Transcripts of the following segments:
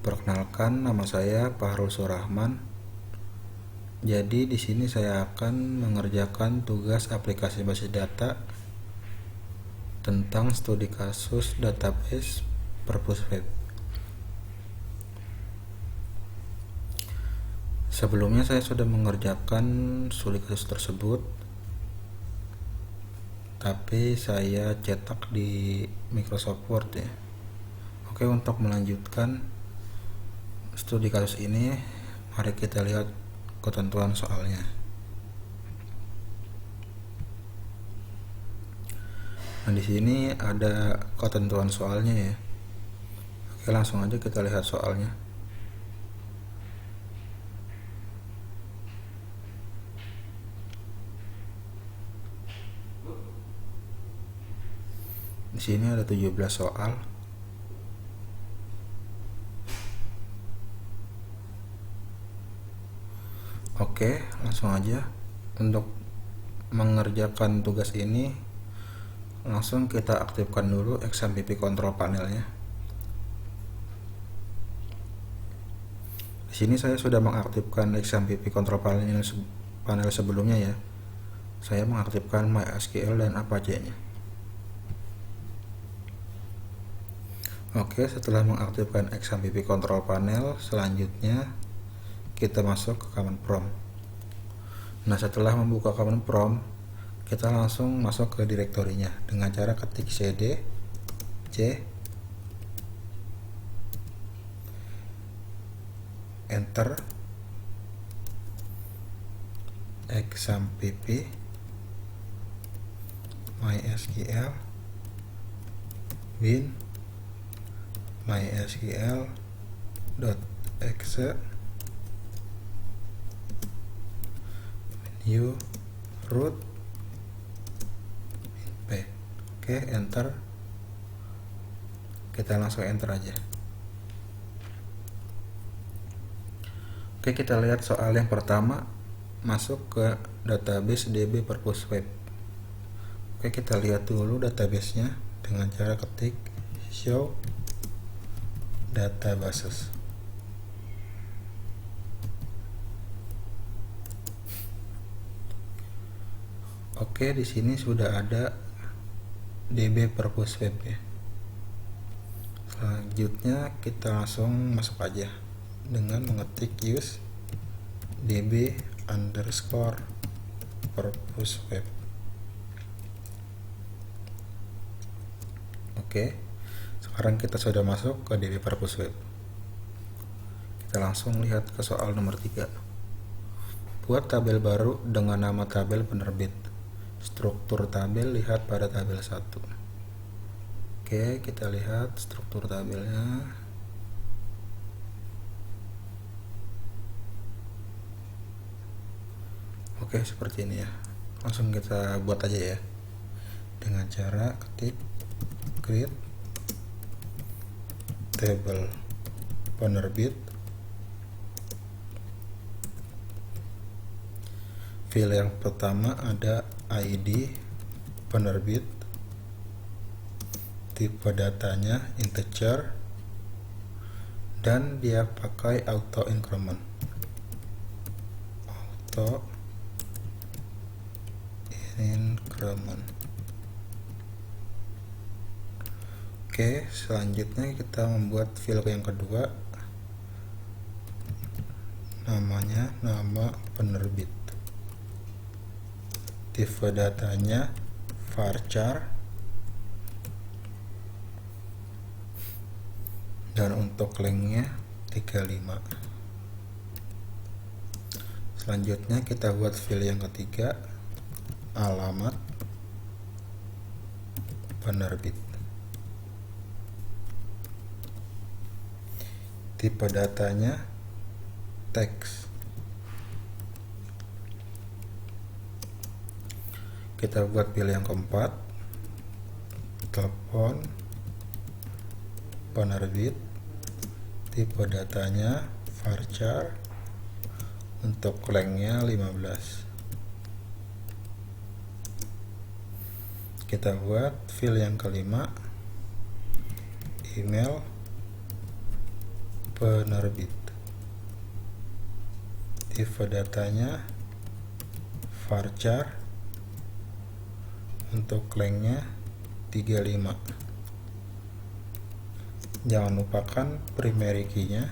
Perkenalkan, nama saya Fahrul Surahman. Jadi di sini saya akan mengerjakan tugas aplikasi basis data tentang studi kasus database Perpus Web. Sebelumnya saya sudah mengerjakan studi kasus tersebut, tapi saya cetak di Microsoft Word ya. Oke, untuk melanjutkan studi kasus ini, mari kita lihat ketentuan soalnya. Nah, di sini ada ketentuan soalnya ya. Oke, langsung aja kita lihat soalnya. Di sini ada 17 soal. Oke, langsung aja. Untuk mengerjakan tugas ini, langsung kita aktifkan dulu XMPP control panelnya. Di sini saya sudah mengaktifkan XMPP control panel sebelumnya ya. Saya mengaktifkan MySQL dan Apache-nya. Oke, setelah mengaktifkan XMPP control panel, selanjutnya kita masuk ke command prompt. Nah, setelah membuka command prompt, kita langsung masuk ke direktorinya dengan cara ketik cd c enter XMPP MySQL bin mysql.exe new root p. Oke, enter. Kita langsung enter aja. Oke, kita lihat soal yang pertama, masuk ke database DB Perpus Web. Oke, kita lihat dulu databasenya dengan cara ketik show databases. Oke, di sini sudah ada DB Perpus Web ya. Selanjutnya kita langsung masuk aja dengan mengetik use db underscore Perpus Web. Oke, sekarang kita sudah masuk ke DB Perpus Web. Kita langsung lihat ke soal nomor 3. Buat tabel baru dengan nama tabel penerbit. Struktur tabel lihat pada tabel 1. Oke, kita lihat struktur tabelnya. Oke, seperti ini ya. Langsung kita buat aja ya. Dengan cara ketik create table penerbit. File yang pertama ada ID penerbit, tipe datanya integer, dan dia pakai auto increment. Oke, selanjutnya kita membuat file yang kedua, namanya nama penerbit, tipe datanya varchar, dan untuk linknya 35. Selanjutnya kita buat file yang ketiga, alamat penerbit, tipe datanya teks. Kita buat file yang keempat, telepon penerbit, tipe datanya varchar, untuk linknya 15. Kita buat file yang kelima, email penerbit. Tipe datanya varchar, untuk lengthnya 35. Jangan lupakan primary key-nya.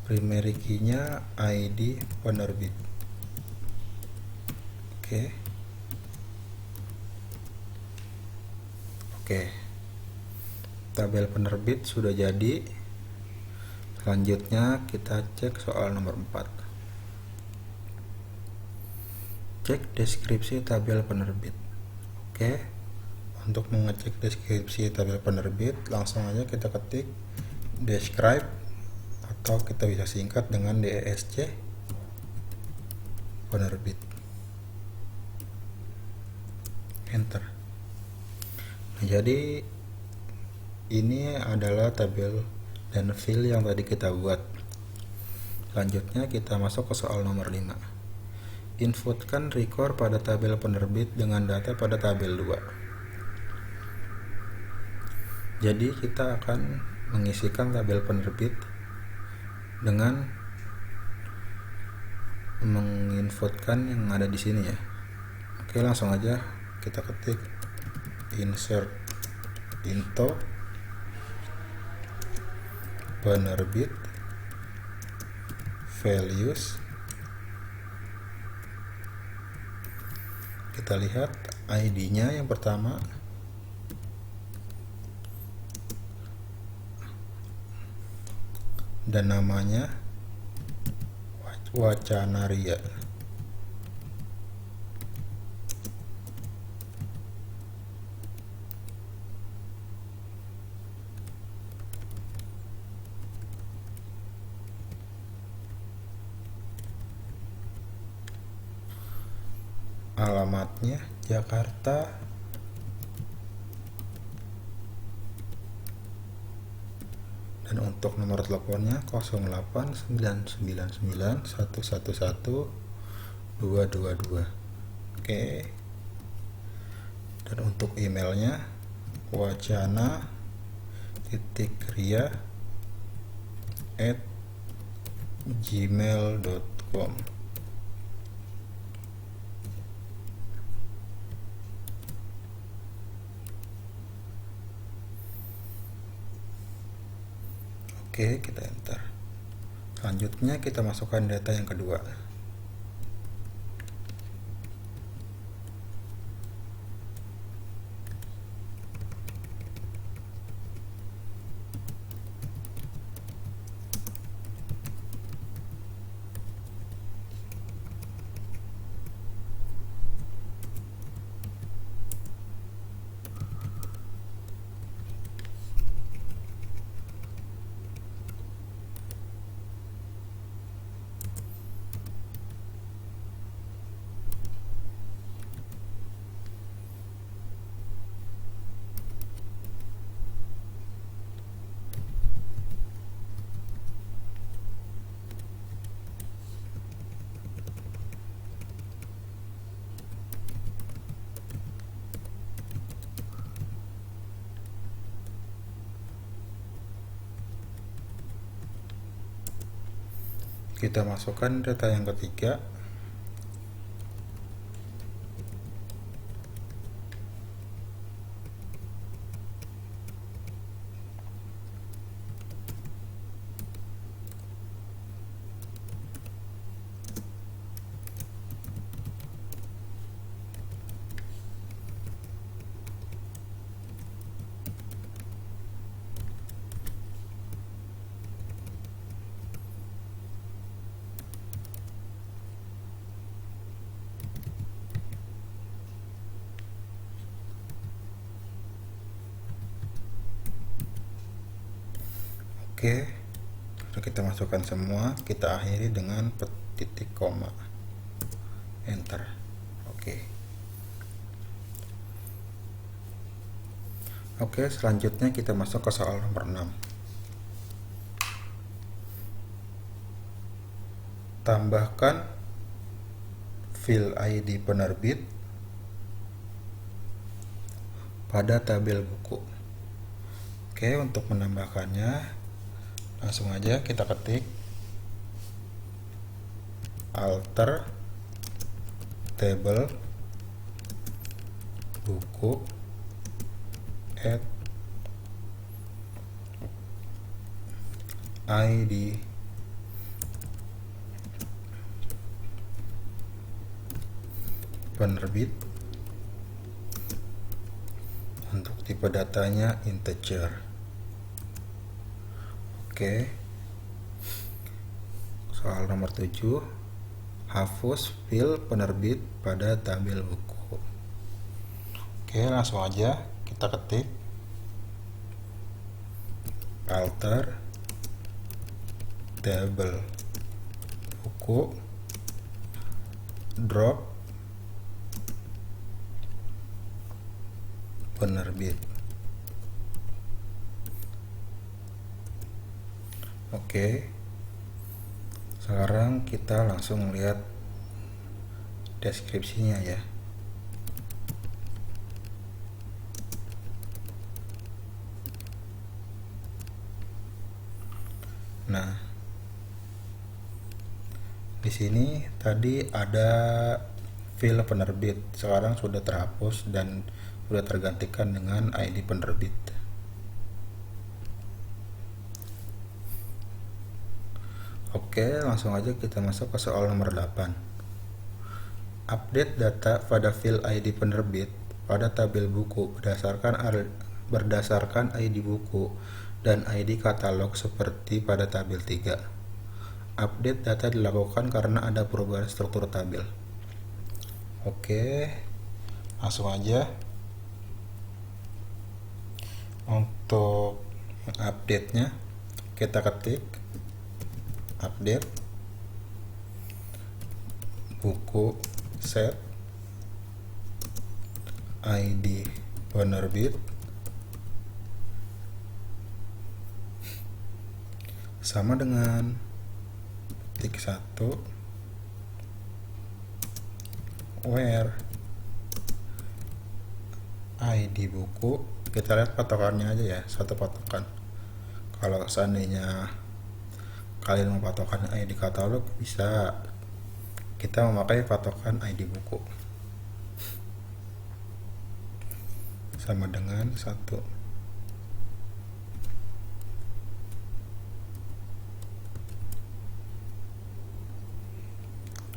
Primary key-nya ID penerbit. Oke. Tabel penerbit sudah jadi. Selanjutnya kita cek soal nomor 4. Cek deskripsi tabel penerbit. Oke. Untuk mengecek deskripsi tabel penerbit, langsung aja kita ketik describe, atau kita bisa singkat dengan DESC penerbit. Enter. Nah, jadi ini adalah tabel dan fill yang tadi kita buat. Selanjutnya kita masuk ke soal nomor 5. Inputkan record pada tabel penerbit dengan data pada tabel 2. Jadi kita akan mengisikan tabel penerbit dengan menginputkan yang ada di sini ya. Oke, langsung aja kita ketik insert into penerbit values. Kita lihat ID-nya yang pertama, dan namanya Wacanaria. Alamatnya Jakarta, dan untuk nomor teleponnya 089991111222. Oke. Dan untuk emailnya wacana.ria@gmail.com. Oke, kita enter. Selanjutnya kita masukkan data yang kedua. Kita masukkan data yang ketiga. Oke, sudah kita masukkan semua, kita akhiri dengan titik koma. Enter. Oke, selanjutnya kita masuk ke soal nomor 6. Tambahkan fill ID penerbit pada tabel buku. Oke, untuk menambahkannya langsung aja kita ketik alter table buku add ID penerbit, untuk tipe datanya integer. Oke, soal nomor 7, hapus fil penerbit pada tabel buku. Oke, langsung aja kita ketik alter table buku drop penerbit. Oke, sekarang kita langsung lihat deskripsinya ya. Nah, di sini tadi ada fil penerbit, sekarang sudah terhapus dan sudah tergantikan dengan ID penerbit. Oke, langsung aja kita masuk ke soal nomor 8. Update data pada fil ID penerbit pada tabel buku berdasarkan ID buku dan ID katalog seperti pada tabel 3. Update data dilakukan karena ada perubahan struktur tabel. Oke, langsung aja. Untuk update-nya kita ketik update buku set ID penerbit sama dengan ketik 1 where ID buku, kita lihat patokannya aja ya, satu patokan. Kalau seandainya kalian mau patokan ID katalog, bisa kita memakai patokan ID buku sama dengan 1.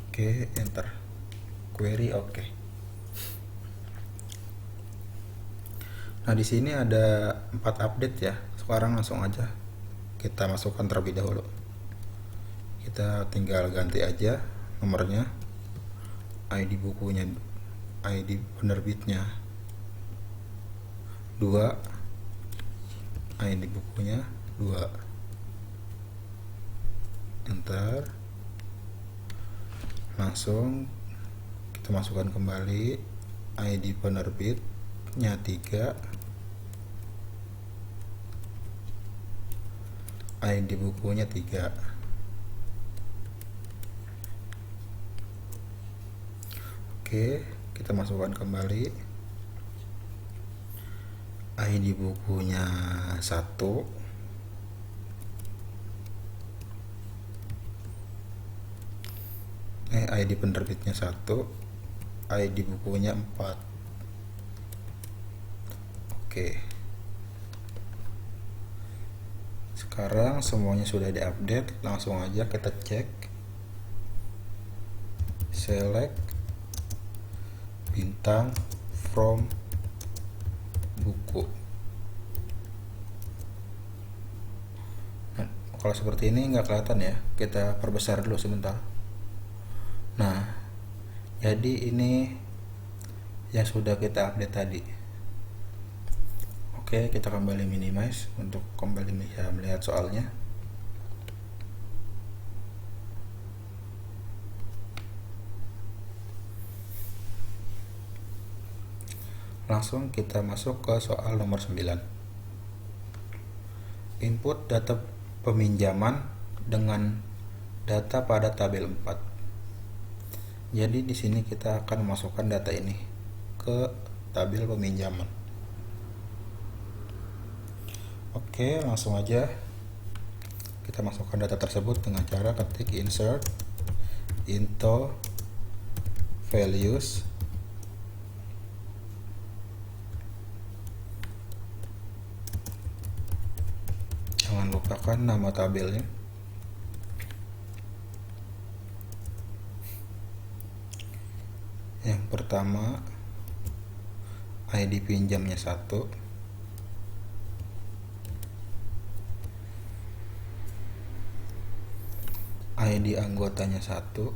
Oke, enter query. Oke. Nah, di sini ada 4 update ya. Sekarang langsung aja kita masukkan terlebih dahulu. Kita tinggal ganti aja nomornya, ID bukunya, ID penerbitnya 2, ID bukunya 2, enter. Langsung kita masukkan kembali ID penerbitnya 3, ID bukunya 3. Oke, kita masukkan kembali ID bukunya 1, ID penerbitnya 1, ID bukunya 4. Oke, sekarang semuanya sudah diupdate. Langsung aja kita cek select bintang from buku. Nah, kalau seperti ini nggak kelihatan ya, kita perbesar dulu sebentar. Nah, jadi ini yang sudah kita update tadi. Oke, kita kembali minimize untuk kembali bisa melihat soalnya. Langsung kita masuk ke soal nomor 9. Input data peminjaman dengan data pada tabel 4. Jadi di sini kita akan memasukkan data ini ke tabel peminjaman. Oke, langsung aja kita masukkan data tersebut dengan cara ketik insert into values, jangan lupakan nama tabelnya. Yang pertama ID pinjamnya 1, ID anggotanya 1,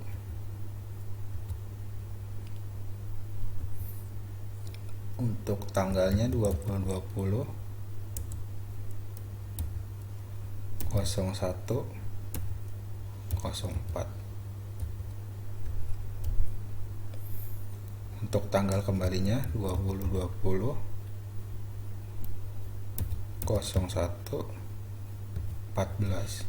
untuk tanggalnya 2020 01 04, untuk tanggal kembalinya 2020 01 14,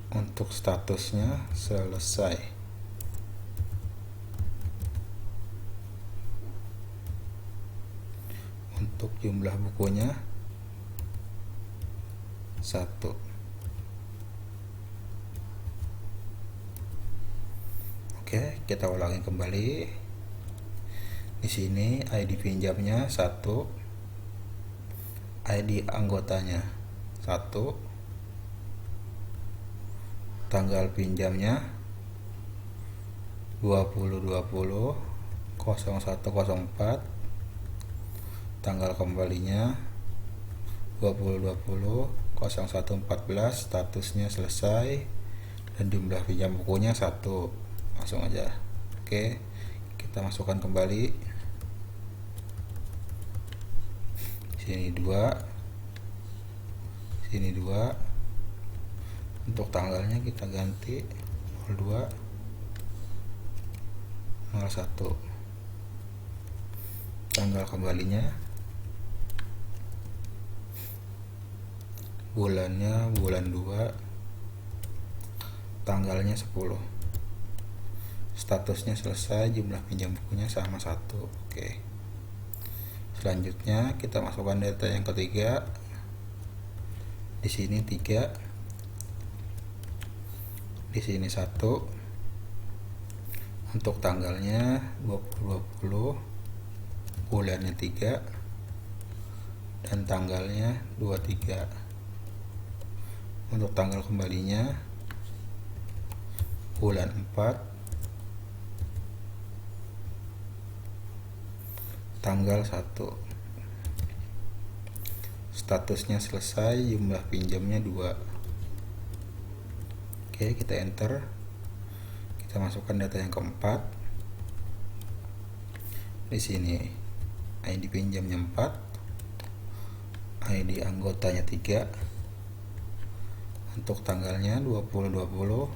untuk statusnya selesai. Untuk jumlah bukunya 1. Oke, kita ulangi kembali. Di sini ID pinjamnya 1, ID anggotanya 1, tanggal pinjamnya 2020 0104, tanggal kembalinya 2020 0114, statusnya selesai, dan jumlah pinjam bukunya 1. Langsung aja. Oke, kita masukkan kembali. Sini 2, sini 2. Untuk tanggalnya kita ganti 02 01, tanggal kembalinya bulannya bulan 2, tanggalnya 10, statusnya selesai, jumlah pinjam bukunya sama 1. Oke, selanjutnya kita masukkan data yang ketiga. Di sini 3, di sini 1, untuk tanggalnya 2020, bulannya 3, dan tanggalnya 23. Untuk tanggal kembalinya bulan 4, tanggal 1, statusnya selesai, jumlah pinjamnya 2. Oke, kita enter. Kita masukkan data yang keempat. Di sini ID pinjamnya 4, ID anggotanya 3, untuk tanggalnya 2020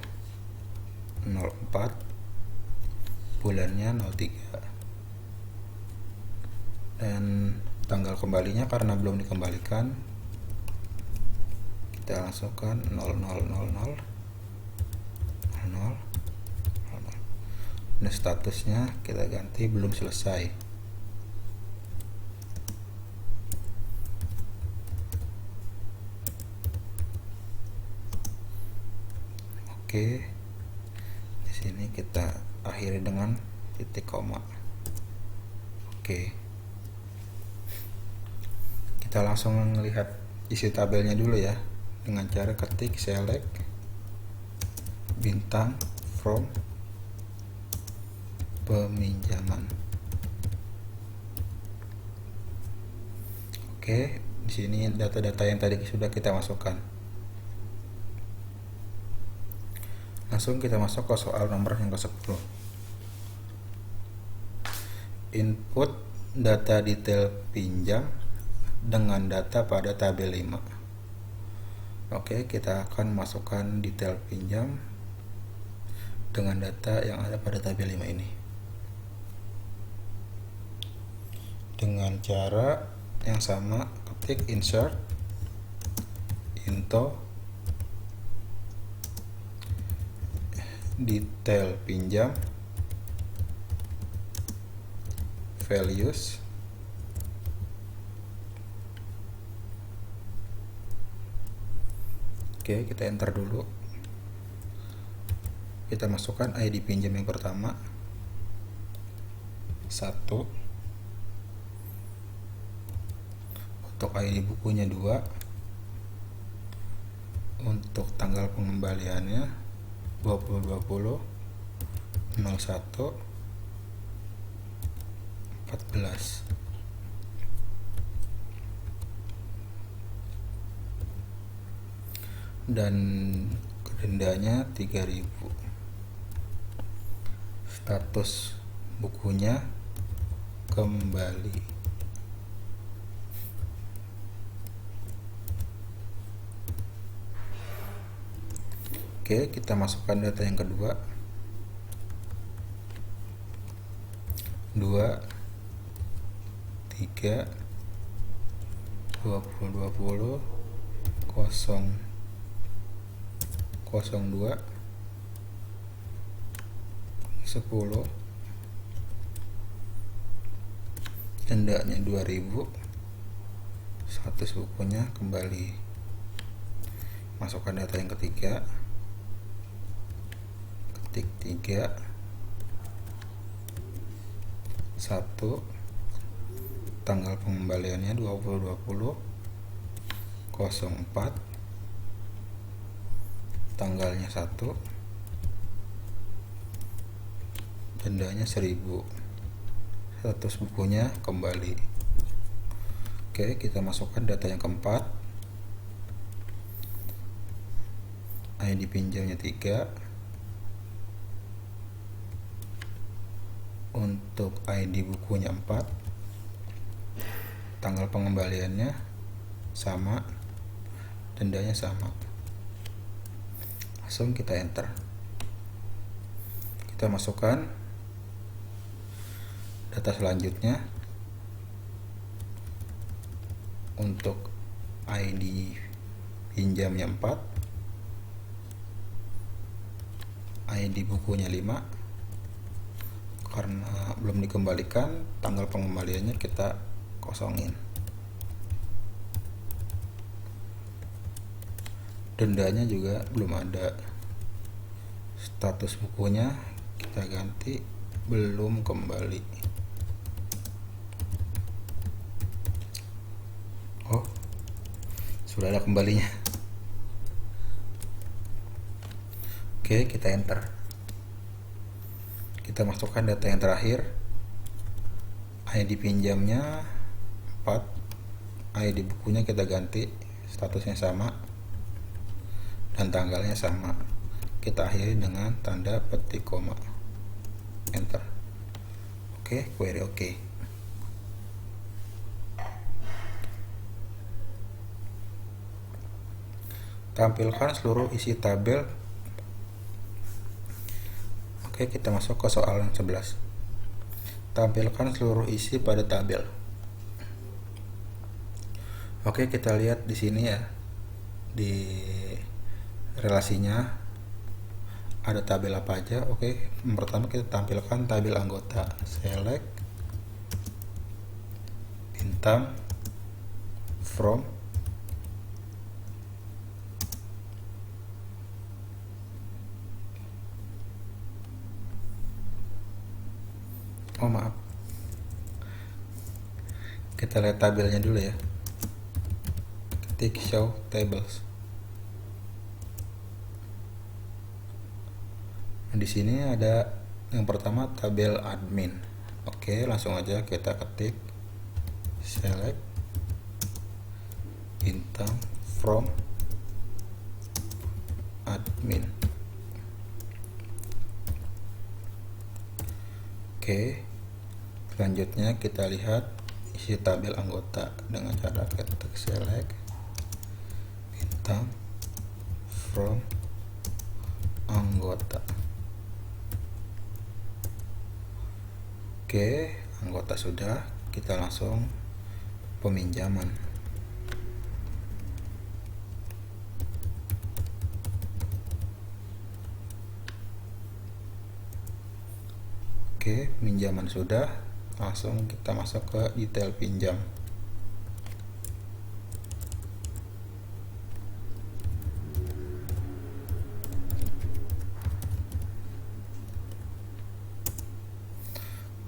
04, bulannya 03, dan tanggal kembalinya karena belum dikembalikan, kita langsungkan 0000. Nah, statusnya kita ganti belum selesai. Oke, di sini kita akhiri dengan titik koma. Oke, kita langsung melihat isi tabelnya dulu ya, dengan cara ketik select bintang from peminjaman. Oke, di sini data-data yang tadi sudah kita masukkan. Langsung kita masuk ke soal nomor yang ke-10. Input data detail pinjam dengan data pada tabel 5. Oke, kita akan masukkan detail pinjam dengan data yang ada pada tabel 5 ini dengan cara yang sama, ketik insert into detail pinjam values. Oke, kita enter dulu. Kita masukkan ID pinjam yang pertama 1, untuk ID bukunya 2, untuk tanggal pengembaliannya 2020 01 14. Dan dendanya 3.000. Status bukunya kembali. Oke, kita masukkan data yang kedua 2 3 2020 002 10, dendanya 2.000, status bukunya kembali. Masukkan data yang ketiga, ketik 3 1, tanggal pengembaliannya 2020 04, tanggalnya 1, dendanya 1.000, status bukunya kembali. Oke, kita masukkan data yang keempat, ID pinjamnya 3, untuk ID bukunya 4, tanggal pengembaliannya sama, dendanya sama. Langsung kita enter. Kita masukkan data selanjutnya, untuk ID pinjamnya 4, ID bukunya 5, karena belum dikembalikan, tanggal pengembaliannya kita kosongin. Dendanya juga belum ada. Status bukunya kita ganti belum kembali. Oh, sudah ada kembalinya. Oke, kita enter. Kita masukkan data yang terakhir, ID pinjamnya 4, ID bukunya kita ganti, statusnya sama, dan tanggalnya sama. Kita akhiri dengan tanda petik koma. Enter. Oke, query oke. Tampilkan seluruh isi tabel. Oke, kita masuk ke soal yang 11. Tampilkan seluruh isi pada tabel. Oke, kita lihat di sini ya. Di relasinya ada tabel apa aja. Oke, yang pertama kita tampilkan tabel anggota. Select bintang from maaf, kita lihat tabelnya dulu ya. Ketik show tables. Di sini ada yang pertama tabel admin. Oke, langsung aja kita ketik select bintang from admin. Oke, selanjutnya kita lihat isi tabel anggota dengan cara ketik select bintang from anggota. Oke, anggota sudah, kita langsung peminjaman. Oke, pinjaman sudah, langsung kita masuk ke detail pinjam.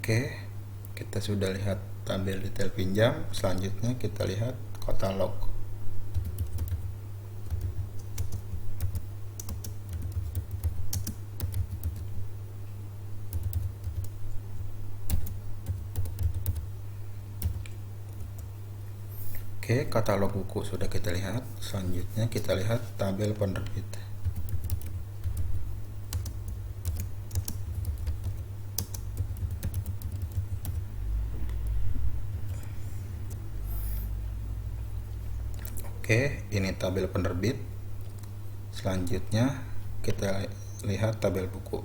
Oke, kita sudah lihat tabel detail pinjam. Selanjutnya kita lihat katalog. Oke, katalog buku sudah kita lihat. Selanjutnya kita lihat tabel penerbit. Oke, ini tabel penerbit. Selanjutnya kita lihat tabel buku.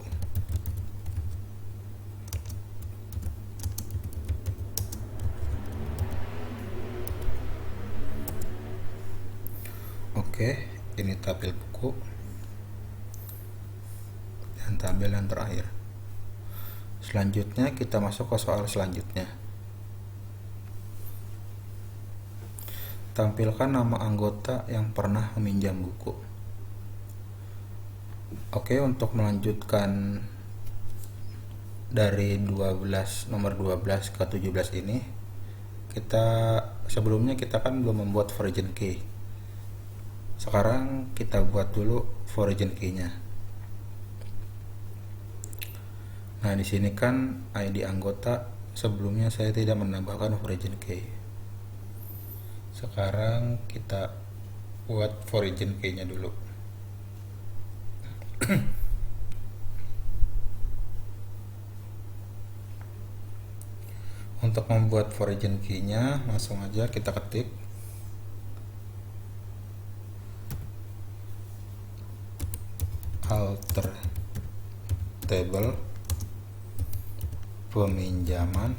Oke, ini tabel buku dan tabel yang terakhir. Selanjutnya kita masuk ke soal selanjutnya. Tampilkan nama anggota yang pernah meminjam buku. Oke, untuk melanjutkan dari nomor 12 ke 17 ini, sebelumnya kita kan belum membuat foreign key. Sekarang kita buat dulu foreign key-nya. Nah, di sini kan ID anggota, sebelumnya saya tidak menambahkan foreign key. Sekarang kita buat foreign key-nya dulu. Untuk membuat foreign key-nya, langsung aja kita ketik alter table peminjaman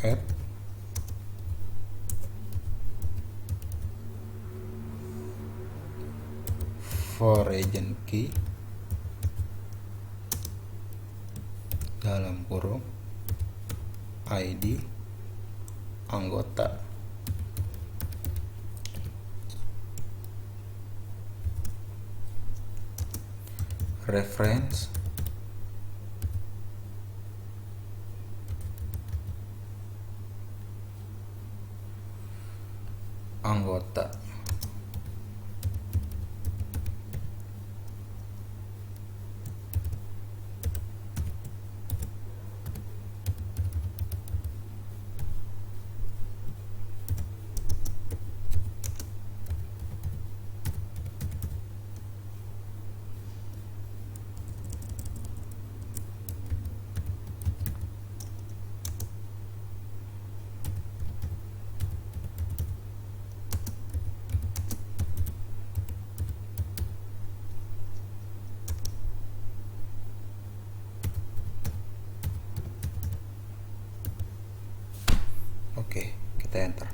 add foreign key dalam kurung ID anggota. Reference anggota. Oke, kita enter.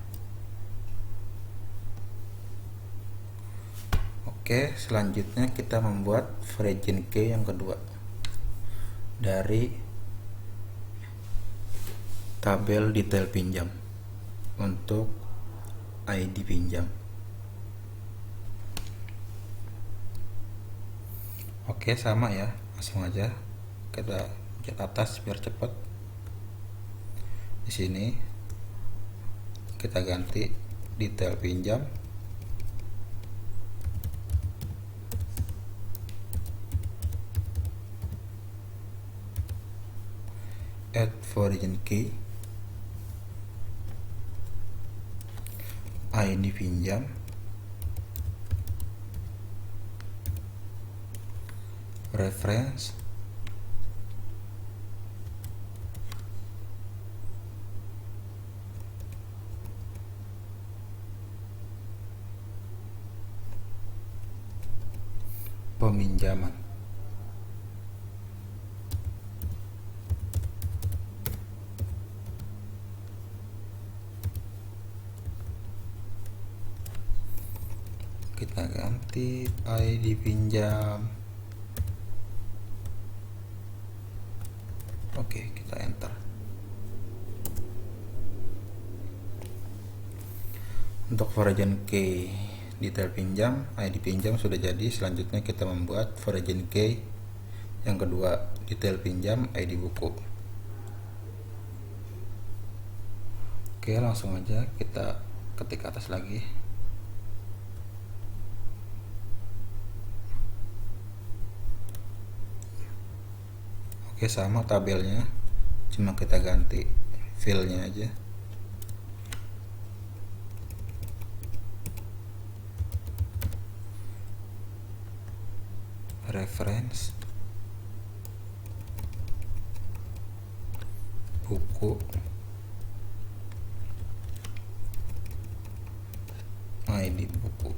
Oke, selanjutnya kita membuat foreign key yang kedua dari tabel detail pinjam untuk ID pinjam. Oke, sama ya, langsung aja kita pencet atas biar cepat. Di sini kita ganti detail pinjam, add foreign key, ID pinjam, reference peminjaman. Kita ganti ID pinjam Oke, kita enter. Untuk foreign key detail pinjam, ID pinjam sudah jadi. Selanjutnya kita membuat foreign key yang kedua, detail pinjam ID buku. Oke, langsung aja kita ketik atas lagi. Oke, sama tabelnya, cuma kita ganti filenya aja. Reference buku ID buku.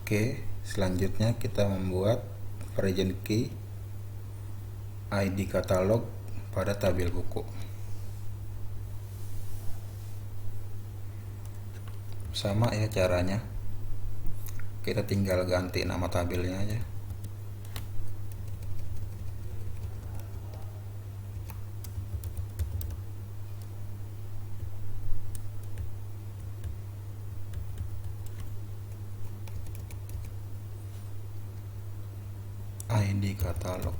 Oke, selanjutnya kita membuat foreign key ID katalog pada tabel buku. Sama ya caranya, kita tinggal ganti nama tabelnya aja. ID katalog.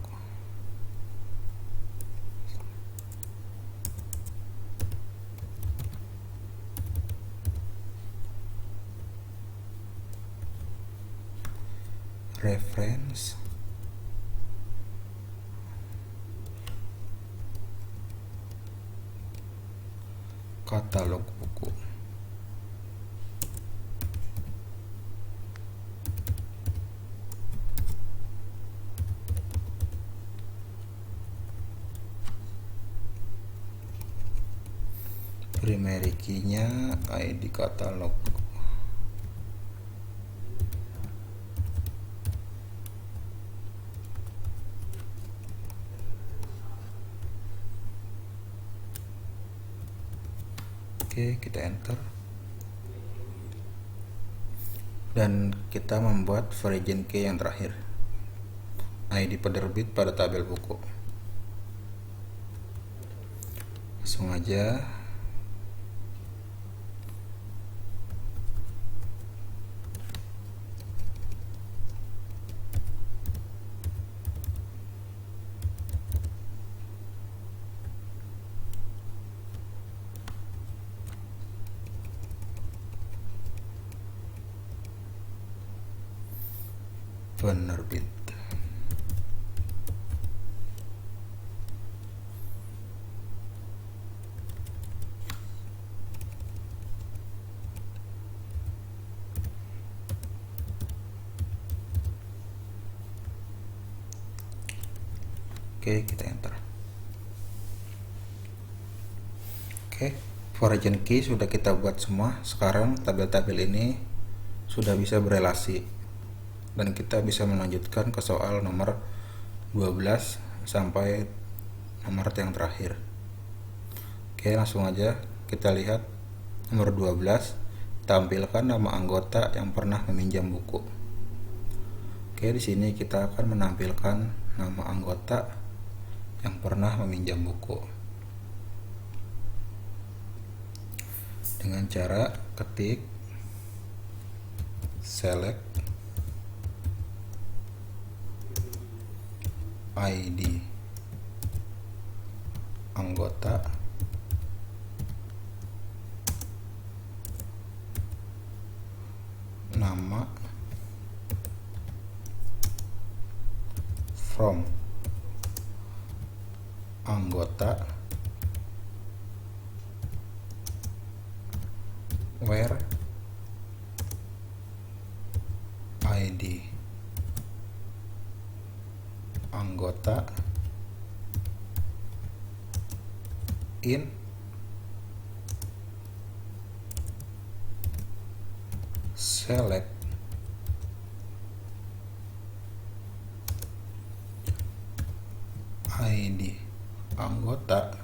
Reference katalog buku. Primary key-nya ID katalog. Oke, kita enter. Dan kita membuat foreign key yang terakhir, ID penerbit pada tabel buku. Langsung aja penerbit. Oke, kita enter. Oke, foreign key sudah kita buat semua. Sekarang tabel-tabel ini sudah bisa berelasi dan kita bisa melanjutkan ke soal nomor 12 sampai nomor yang terakhir. Oke, langsung aja kita lihat nomor 12. Tampilkan nama anggota yang pernah meminjam buku. Oke, di sini kita akan menampilkan nama anggota yang pernah meminjam buku dengan cara ketik select ID anggota nama from anggota where ID anggota in select ID anggota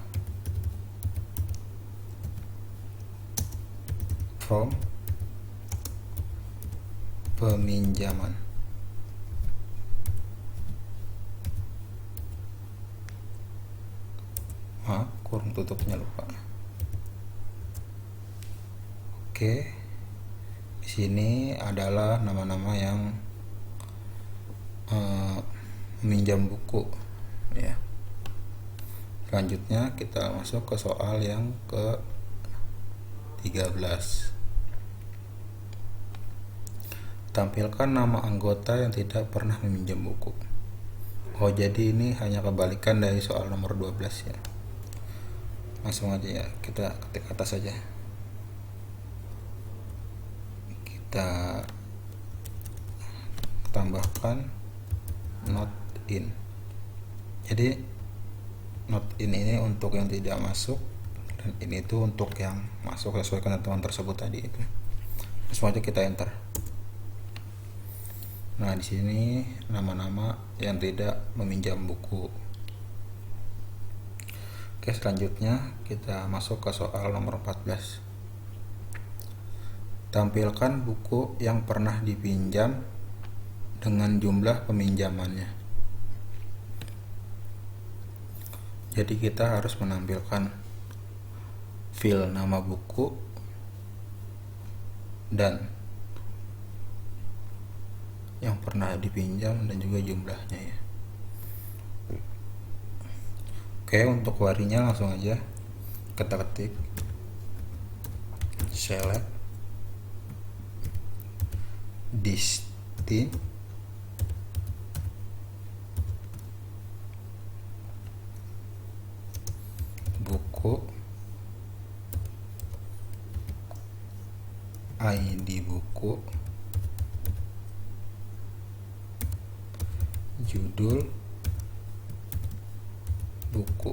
from peminjaman. Kurung tutupnya lupa. Oke, di sini adalah nama-nama yang meminjam buku ya. Selanjutnya kita masuk ke soal yang ke 13. Tampilkan nama anggota yang tidak pernah meminjam buku. Jadi ini hanya kebalikan dari soal nomor 12 ya. Langsung aja ya, kita ketik atas saja. Kita tambahkan not in. Jadi not in ini untuk yang tidak masuk, dan ini itu untuk yang masuk sesuai ketentuan tersebut tadi itu. Langsung aja kita enter. Nah, di sini nama-nama yang tidak meminjam buku. Oke, selanjutnya kita masuk ke soal nomor 14. Tampilkan buku yang pernah dipinjam dengan jumlah peminjamannya. Jadi kita harus menampilkan file nama buku dan yang pernah dipinjam dan juga jumlahnya ya. Oke, untuk warinya langsung aja kita ketik select distinct buku ID buku judul buku.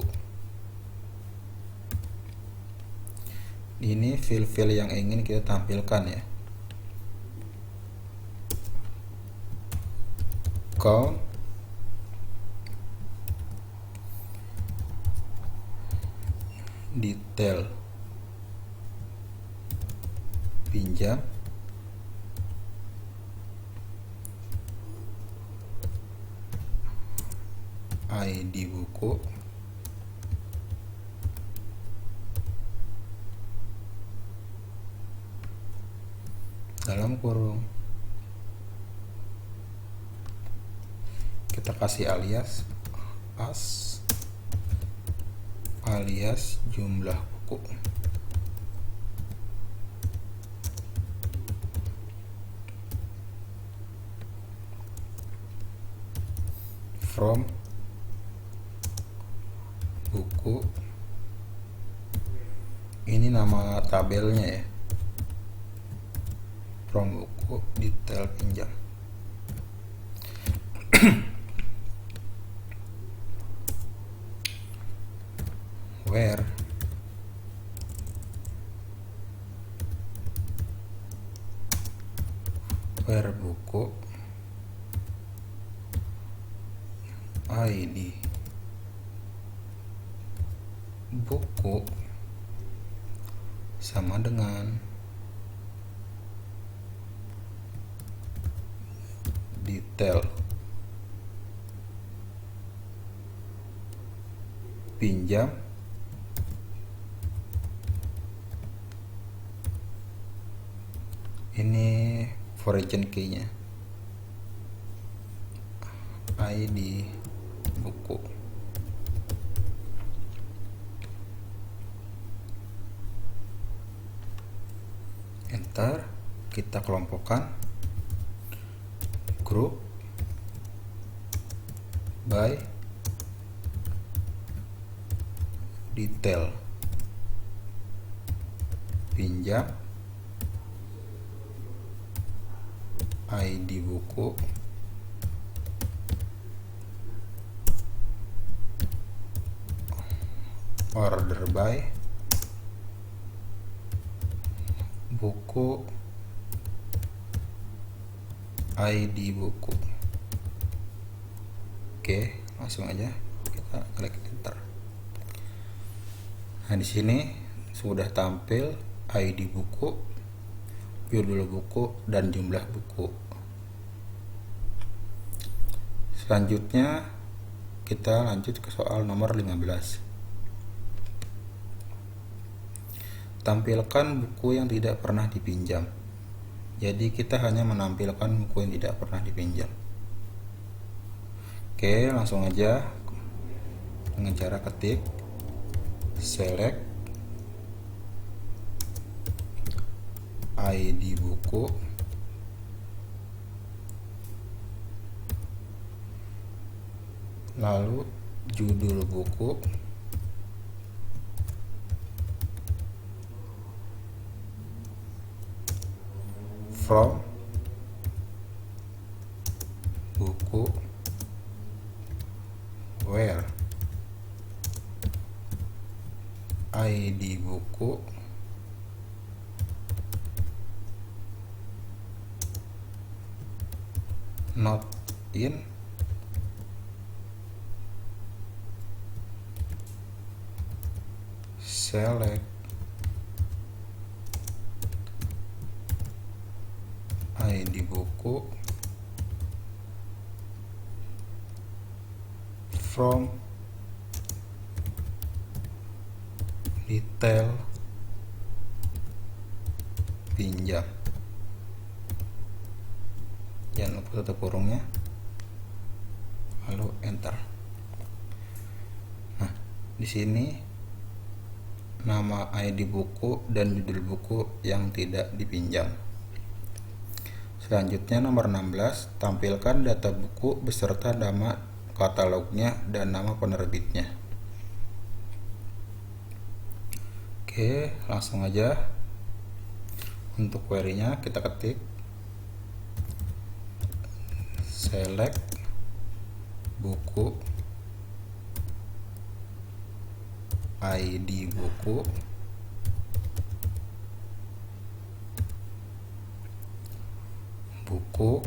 Ini file-file yang ingin kita tampilkan ya. Count, detail pinjam, ID buku, dalam kurung kita kasih alias alias jumlah buku. From buku, ini nama tabelnya ya. From buku, detail pinjam. Where buku ID buku sama dengan detail pinjam ini foreign key-nya ID buku. Enter, kita kelompokkan group by detail pinjam ID buku order by buku ID buku. Oke, langsung aja kita klik enter. Nah, di sini sudah tampil ID buku, judul buku, dan jumlah buku. Selanjutnya kita lanjut ke soal nomor 15. Tampilkan buku yang tidak pernah dipinjam. Jadi kita hanya menampilkan buku yang tidak pernah dipinjam. Oke, langsung aja dengan cara ketik select ID buku, lalu judul buku, from buku, where ID buku, not in, select ID buku, from detail pinjam. Jangan lupa tutup kurungnya, lalu enter. Nah, di sini nama ID buku dan judul buku yang tidak dipinjam. Selanjutnya nomor 16, tampilkan data buku beserta nama katalognya dan nama penerbitnya. Oke, langsung aja. Untuk query-nya kita ketik select buku, ID buku, buku,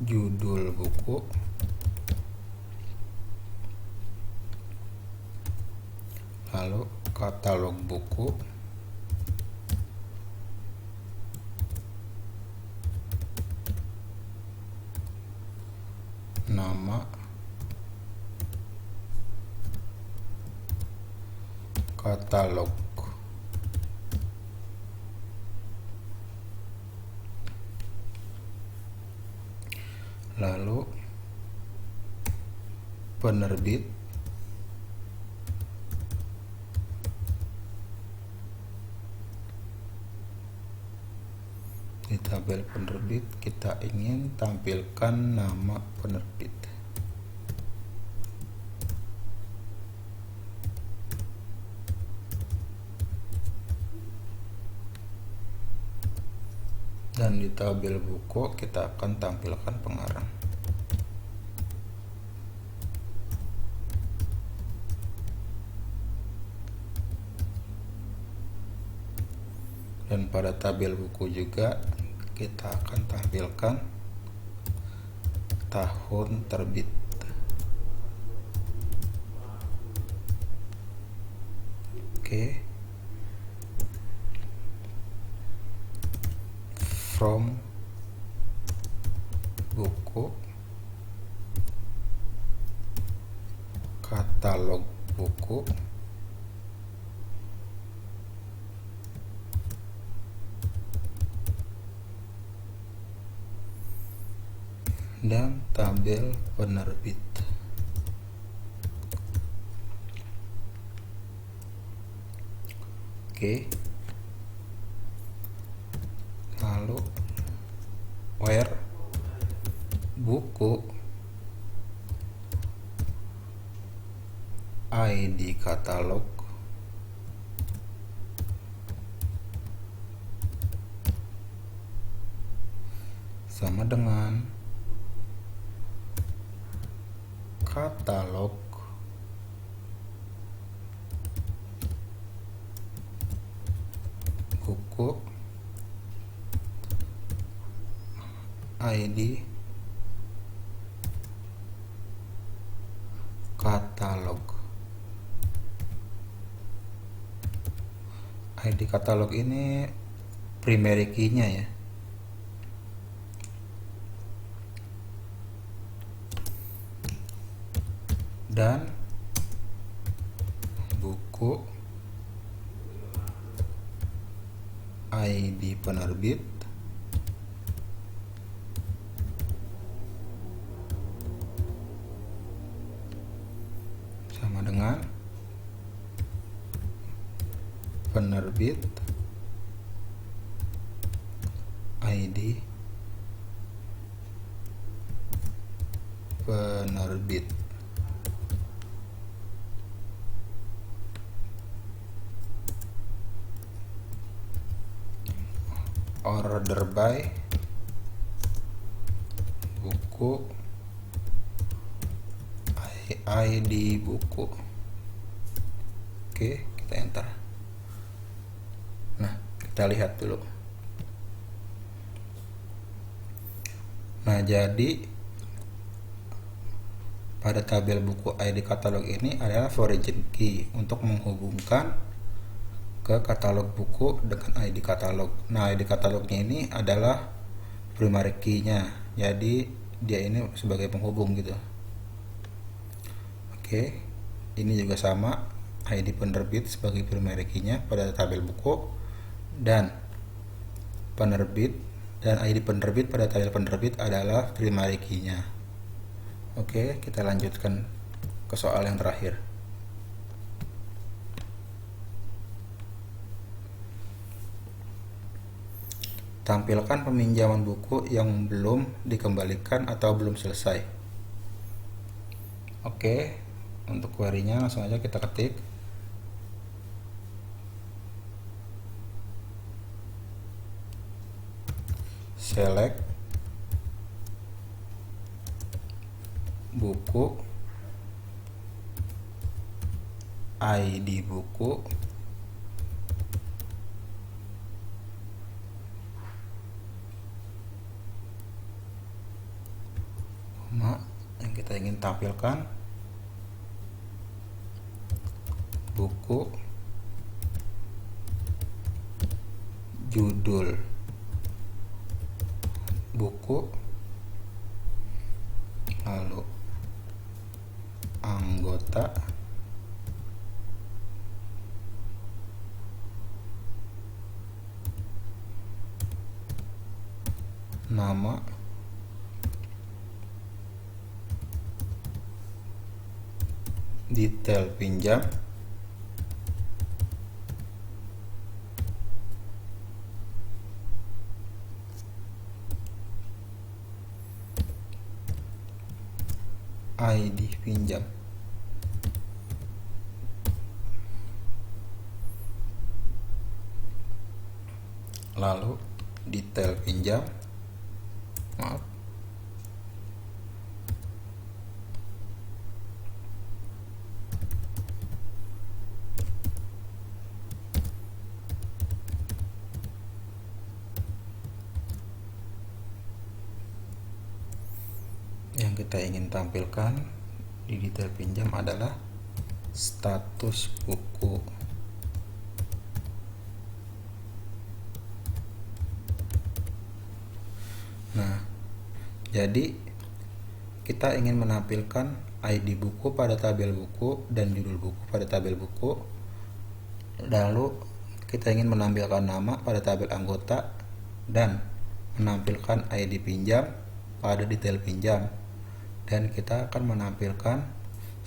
judul buku, lalu katalog buku, nama katalog, lalu penerbit, di tabel penerbit kita ingin tampilkan nama penerbit. Dan di tabel buku kita akan tampilkan pengarang. Dan pada tabel buku juga kita akan tampilkan tahun terbit. Oke. From buku, katalog buku, dan tabel penerbit. Oke. Lalu where buku, ID katalog, sama dengan katalog buku, ID katalog. ID katalog ini primary key-nya ya. dan buku ID penerbit sama dengan penerbit ID penerbit. Order by buku ID buku. Oke, kita enter. Nah, kita lihat dulu. Nah, jadi pada tabel buku ID katalog ini adalah origin key untuk menghubungkan ke katalog buku dengan ID katalog. Nah, ID katalognya ini adalah primary key-nya. Jadi dia ini sebagai penghubung gitu. Oke, ini juga sama, ID penerbit sebagai primary key-nya pada tabel buku dan penerbit dan ID penerbit pada tabel penerbit adalah primary key-nya. Oke, kita lanjutkan ke soal yang terakhir. Tampilkan peminjaman buku yang belum dikembalikan atau belum selesai. Oke, untuk query-nya langsung aja kita ketik. Select buku ID buku yang kita ingin tampilkan buku judul buku lalu anggota nama detail pinjam ID pinjam. Lalu detail pinjam. Maaf. Yang kita ingin tampilkan di detail pinjam adalah status buku. Nah, jadi kita ingin menampilkan ID buku pada tabel buku dan judul buku pada tabel buku. Lalu kita ingin menampilkan nama pada tabel anggota dan menampilkan ID pinjam pada detail pinjam. Dan kita akan menampilkan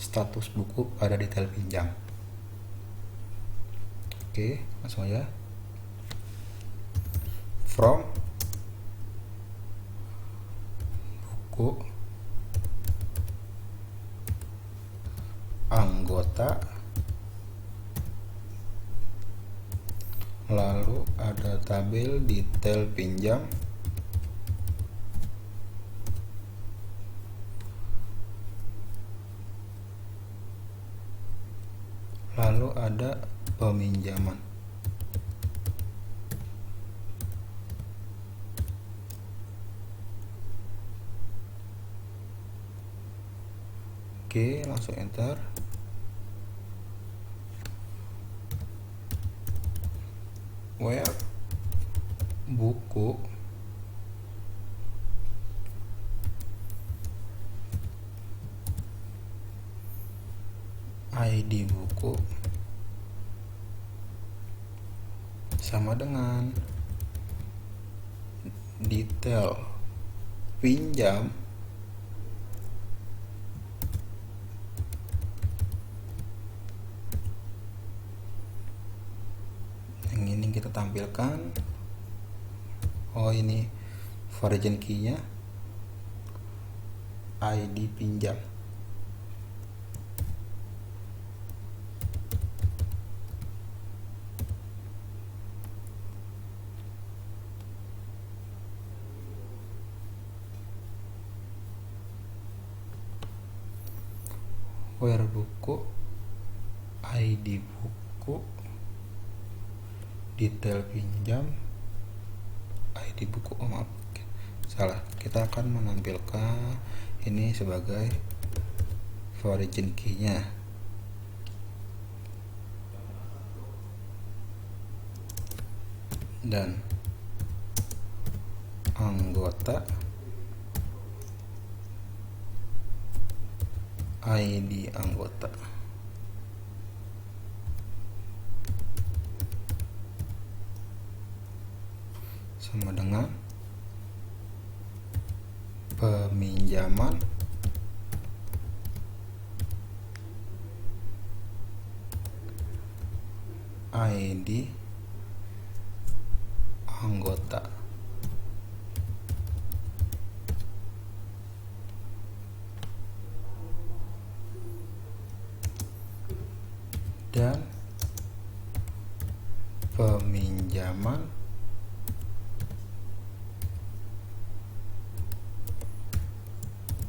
status buku pada detail pinjam. Oke, langsung aja. From buku anggota, lalu ada tabel detail pinjam, lalu ada peminjaman. Oke, langsung enter. Where buku ID buku sama dengan detail pinjam yang ini kita tampilkan. Oh, ini foreign key-nya ID pinjam. Where buku, ID buku, detail pinjam, ID buku. Oh, maaf, salah. Kita akan menampilkan ini sebagai foreign key-nya. Dan anggota ID anggota. Sama dengan peminjaman ID anggota. Dan peminjaman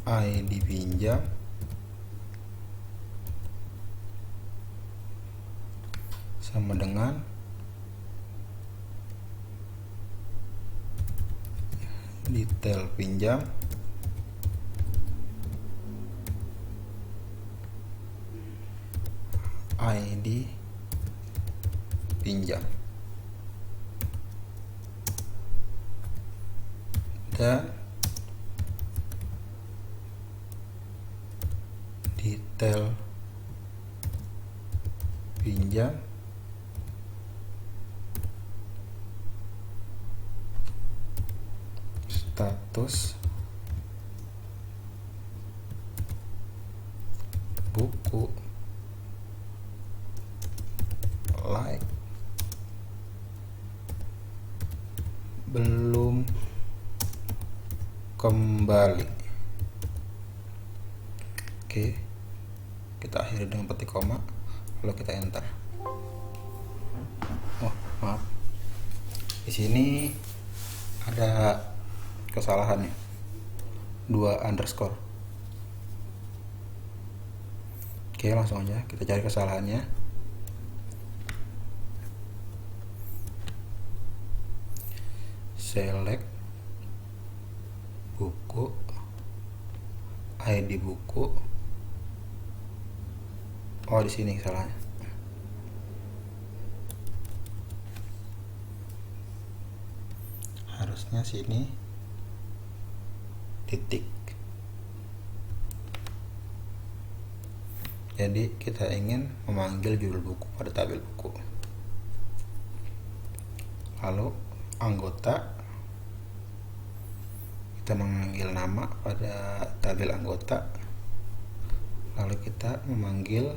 ID pinjam sama dengan detail pinjam ID pinjam. Dan detail pinjam status buku like belum kembali. Oke, kita akhiri dengan petik koma lalu kita enter. Oh, maaf, di sini ada kesalahannya, 2 underscore. Oke, langsung aja kita cari kesalahannya. Select buku, ID buku. Oh, di sini salahnya. Harusnya sini titik. Jadi kita ingin memanggil judul buku pada tabel buku. Lalu anggota, kita memanggil nama pada tabel anggota. Lalu kita memanggil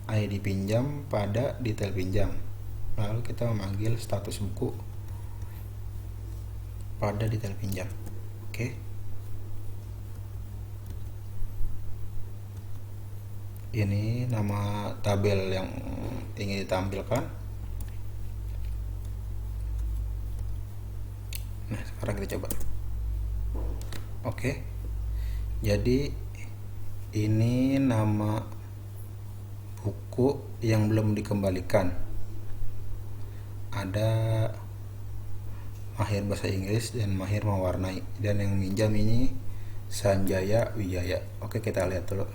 ID pinjam pada detail pinjam. Lalu kita memanggil status buku pada detail pinjam. Oke. Ini nama tabel yang ingin ditampilkan. Nah, sekarang kita coba. Oke. Jadi ini nama buku yang belum dikembalikan. Ada Mahir Bahasa Inggris dan Mahir Mewarnai, dan yang minjam ini Sanjaya Wijaya. Oke, kita lihat dulu.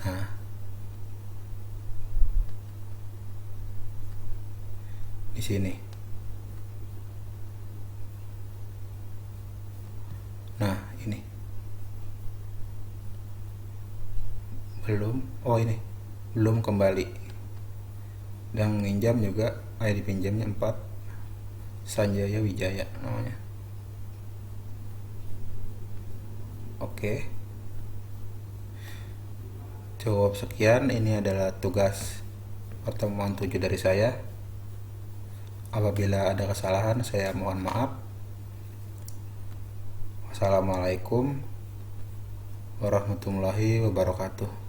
Nah, di sini. Nah, ini ini belum kembali. Dan minjam juga ID pinjamnya 4, Sanjaya Wijaya namanya. Oke, cukup sekian. Ini adalah tugas pertemuan 7 dari saya. Apabila ada kesalahan, saya mohon maaf. Wassalamualaikum warahmatullahi wabarakatuh.